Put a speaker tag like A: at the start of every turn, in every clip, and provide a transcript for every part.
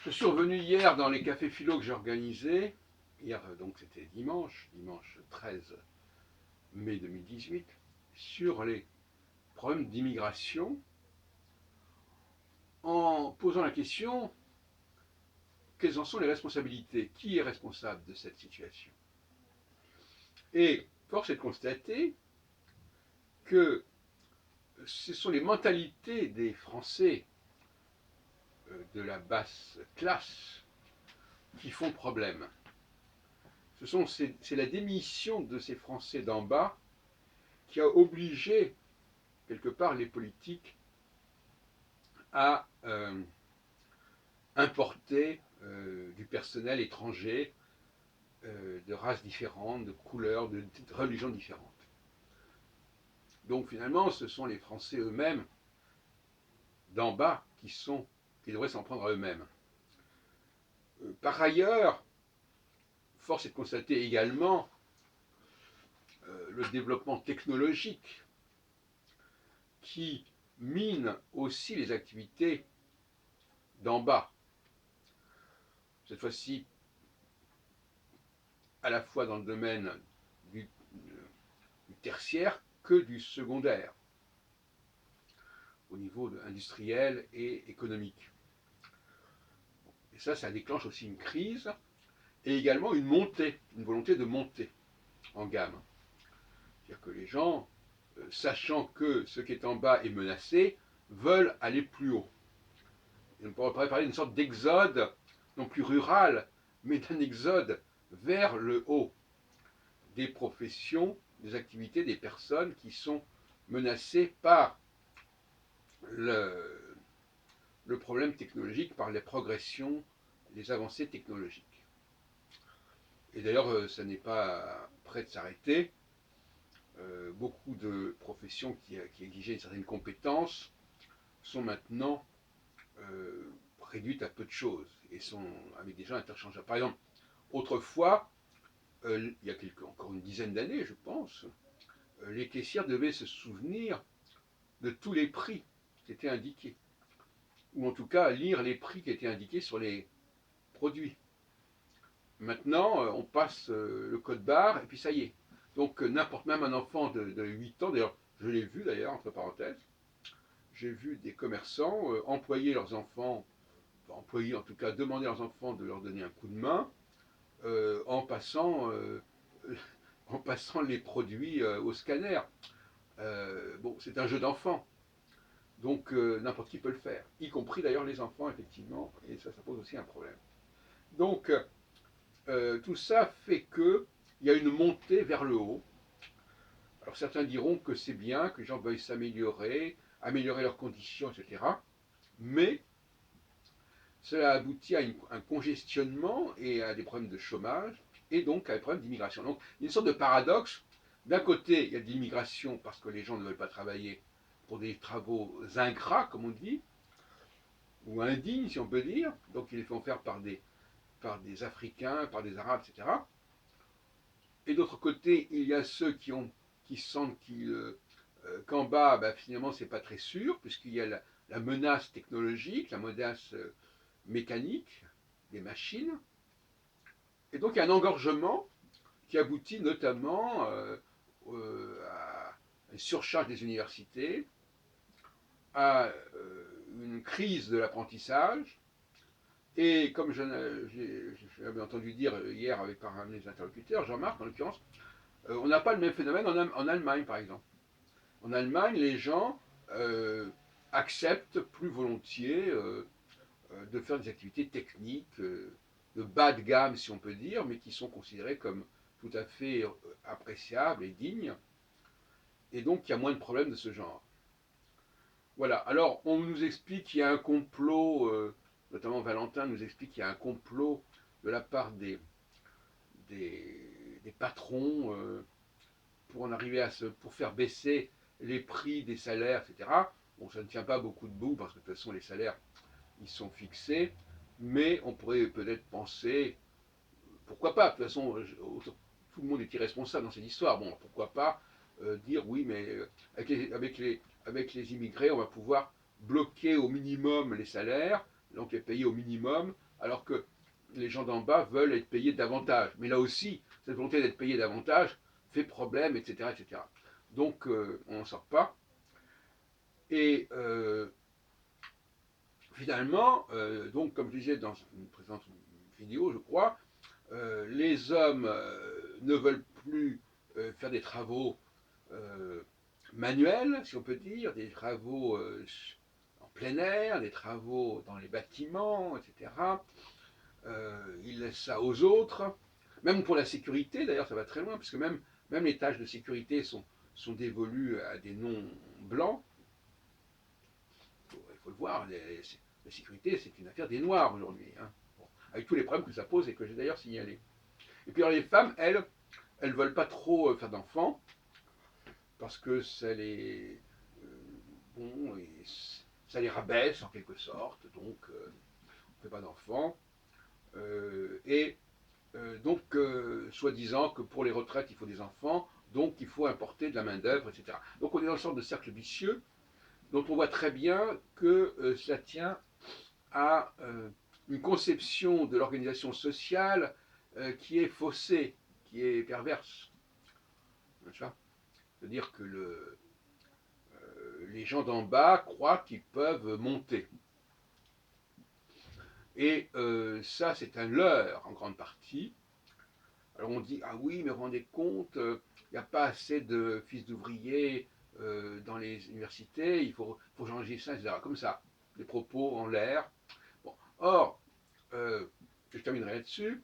A: Je suis revenu hier dans les cafés philo que j'ai organisés. Hier, donc c'était dimanche 13 mai 2018, sur les problèmes d'immigration, en posant la question quelles en sont les responsabilités? Qui est responsable de cette situation? Et force est de constater que ce sont les mentalités des Français de la basse classe qui font problème. C'est la démission de ces Français d'en bas qui a obligé quelque part les politiques à importer du personnel étranger de races différentes, de couleurs, de religions différentes. Donc finalement, ce sont les Français eux-mêmes d'en bas qui devraient s'en prendre à eux-mêmes. Par ailleurs, force est de constater également le développement technologique qui mine aussi les activités d'en bas. Cette fois-ci, à la fois dans le domaine du, du tertiaire que du secondaire, au niveau industriel et économique. Et ça déclenche aussi une crise et également une volonté de monter en gamme. C'est-à-dire que les gens, sachant que ce qui est en bas est menacé, veulent aller plus haut. Et on pourrait parler d'une sorte d'exode, non plus rural, mais d'un exode vers le haut des professions, des activités, des personnes qui sont menacées par le problème technologique, par les progressions, les avancées technologiques. Et d'ailleurs, ça n'est pas prêt de s'arrêter. Beaucoup de professions qui exigeaient une certaine compétence sont maintenant réduites à peu de choses et sont avec des gens interchangeables. Par exemple, autrefois, il y a encore une dizaine d'années, je pense, les caissières devaient se souvenir de tous les prix qui étaient indiqués, ou en tout cas lire les prix qui étaient indiqués sur les produits. Maintenant, on passe le code barre et puis ça y est. Donc n'importe, même un enfant de 8 ans, d'ailleurs je l'ai vu d'ailleurs, entre parenthèses, j'ai vu des commerçants employer leurs enfants, enfin, employer en tout cas, demander à leurs enfants de leur donner un coup de main en passant en passant les produits au scanner. Bon, c'est un jeu d'enfant, donc n'importe qui peut le faire, y compris d'ailleurs les enfants, effectivement, et ça pose aussi un problème. Donc, tout ça fait qu'il y a une montée vers le haut. Alors certains diront que c'est bien, que les gens veuillent s'améliorer, améliorer leurs conditions, etc. Mais cela aboutit à un congestionnement et à des problèmes de chômage, et donc à des problèmes d'immigration. Donc il y a une sorte de paradoxe. D'un côté, il y a de l'immigration parce que les gens ne veulent pas travailler pour des travaux ingrats, comme on dit, ou indignes, si on peut dire. Donc ils les font faire par des Africains, par des Arabes, etc. Et d'autre côté, il y a ceux qui sentent qu'en bas, ben, finalement, c'est pas très sûr, puisqu'il y a la menace technologique, la menace mécanique des machines. Et donc, il y a un engorgement qui aboutit notamment à une surcharge des universités, à une crise de l'apprentissage. Et comme j'avais entendu dire hier avec par un de mes interlocuteurs, Jean-Marc en l'occurrence, on n'a pas le même phénomène en Allemagne, par exemple. En Allemagne, les gens acceptent plus volontiers de faire des activités techniques de bas de gamme, si on peut dire, mais qui sont considérées comme tout à fait appréciables et dignes. Et donc, il y a moins de problèmes de ce genre. Voilà. Alors, on nous explique qu'il y a un complot, notamment Valentin nous explique qu'il y a un complot de la part des patrons pour en arriver pour faire baisser les prix des salaires, etc. Bon, ça ne tient pas beaucoup debout parce que de toute façon les salaires ils sont fixés, mais on pourrait peut-être penser, pourquoi pas, de toute façon tout le monde est irresponsable dans cette histoire, bon, pourquoi pas dire oui, mais avec les immigrés, on va pouvoir bloquer au minimum les salaires, donc les payer au minimum, alors que les gens d'en bas veulent être payés davantage. Mais là aussi, cette volonté d'être payé davantage fait problème, etc. etc. Donc on n'en sort pas. Et finalement, donc comme je disais dans une précédente vidéo, je crois, les hommes ne veulent plus faire des travaux manuels, si on peut dire, des travaux en plein air, des travaux dans les bâtiments, etc. Ils laissent ça aux autres. Même pour la sécurité, d'ailleurs, ça va très loin, parce que même les tâches de sécurité sont dévolues à des noms blancs. Il faut le voir, la sécurité, c'est une affaire des Noirs aujourd'hui, hein. Bon, avec tous les problèmes que ça pose et que j'ai d'ailleurs signalé. Et puis alors les femmes, elles ne veulent pas trop faire d'enfants, parce que ça les, bon, ça les rabaisse en quelque sorte, donc on ne fait pas d'enfants. Et donc, soi-disant que pour les retraites, il faut des enfants, donc il faut importer de la main-d'œuvre, etc. Donc on est dans une sorte de cercle vicieux, dont on voit très bien que cela tient à une conception de l'organisation sociale qui est faussée, qui est perverse. C'est-à-dire que les gens d'en bas croient qu'ils peuvent monter. Et ça, c'est un leurre en grande partie. Alors on dit, ah oui, mais rendez compte, il n'y a pas assez de fils d'ouvriers dans les universités, il faut changer ça, etc. Comme ça, des propos en l'air. Bon. Or, je terminerai là-dessus,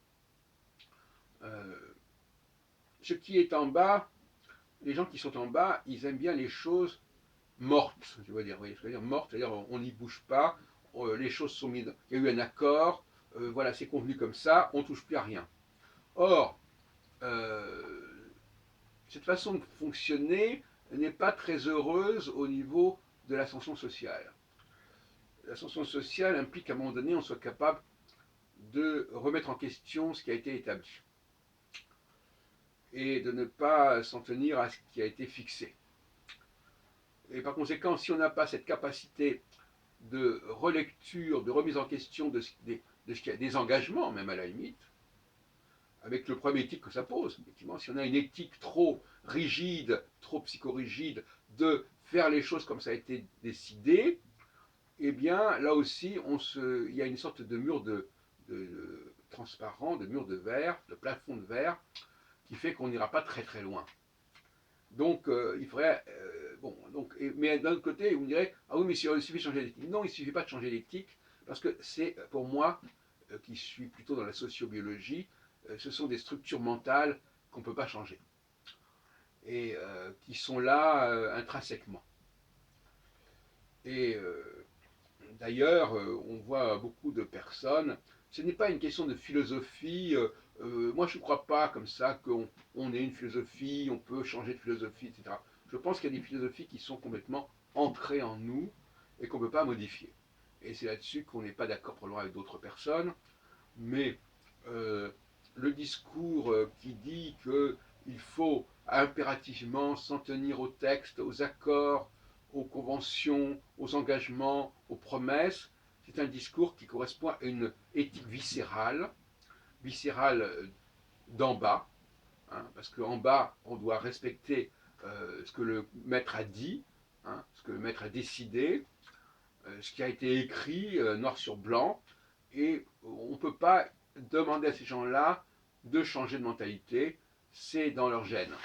A: ce qui est en bas, les gens qui sont en bas, ils aiment bien les choses mortes, je veux dire, oui, c'est-à-dire mortes, c'est-à-dire on n'y bouge pas, les choses sont mises, il y a eu un accord, voilà, c'est convenu comme ça, on ne touche plus à rien. Or, cette façon de fonctionner n'est pas très heureuse au niveau de l'ascension sociale. L'ascension sociale implique qu'à un moment donné, on soit capable de remettre en question ce qui a été établi et de ne pas s'en tenir à ce qui a été fixé. Et par conséquent, si on n'a pas cette capacité de relecture, de remise en question des engagements, même à la limite, avec le problème éthique que ça pose. Effectivement, si on a une éthique trop rigide, trop psychorigide, de faire les choses comme ça a été décidé, eh bien, là aussi, il y a une sorte de mur de transparent, de mur de verre, de plafond de verre, qui fait qu'on n'ira pas très très loin. Donc, il faudrait. Bon, donc, mais d'un autre côté, vous me direz, ah oui, mais il suffit de changer l'éthique. Non, il ne suffit pas de changer l'éthique, parce que c'est, pour moi, qui suis plutôt dans la sociobiologie, ce sont des structures mentales qu'on ne peut pas changer et qui sont là intrinsèquement. Et d'ailleurs, on voit beaucoup de personnes, ce n'est pas une question de philosophie, moi je ne crois pas comme ça qu'on ait une philosophie, on peut changer de philosophie, etc. Je pense qu'il y a des philosophies qui sont complètement ancrées en nous et qu'on ne peut pas modifier. Et c'est là-dessus qu'on n'est pas d'accord probablement avec d'autres personnes, mais euh, le discours qui dit qu'il faut impérativement s'en tenir aux textes, aux accords, aux conventions, aux engagements, aux promesses, c'est un discours qui correspond à une éthique viscérale d'en bas, hein, parce qu'en bas, on doit respecter ce que le maître a dit, hein, ce que le maître a décidé, ce qui a été écrit noir sur blanc, et on ne peut pas demander à ces gens-là de changer de mentalité, c'est dans leur gène.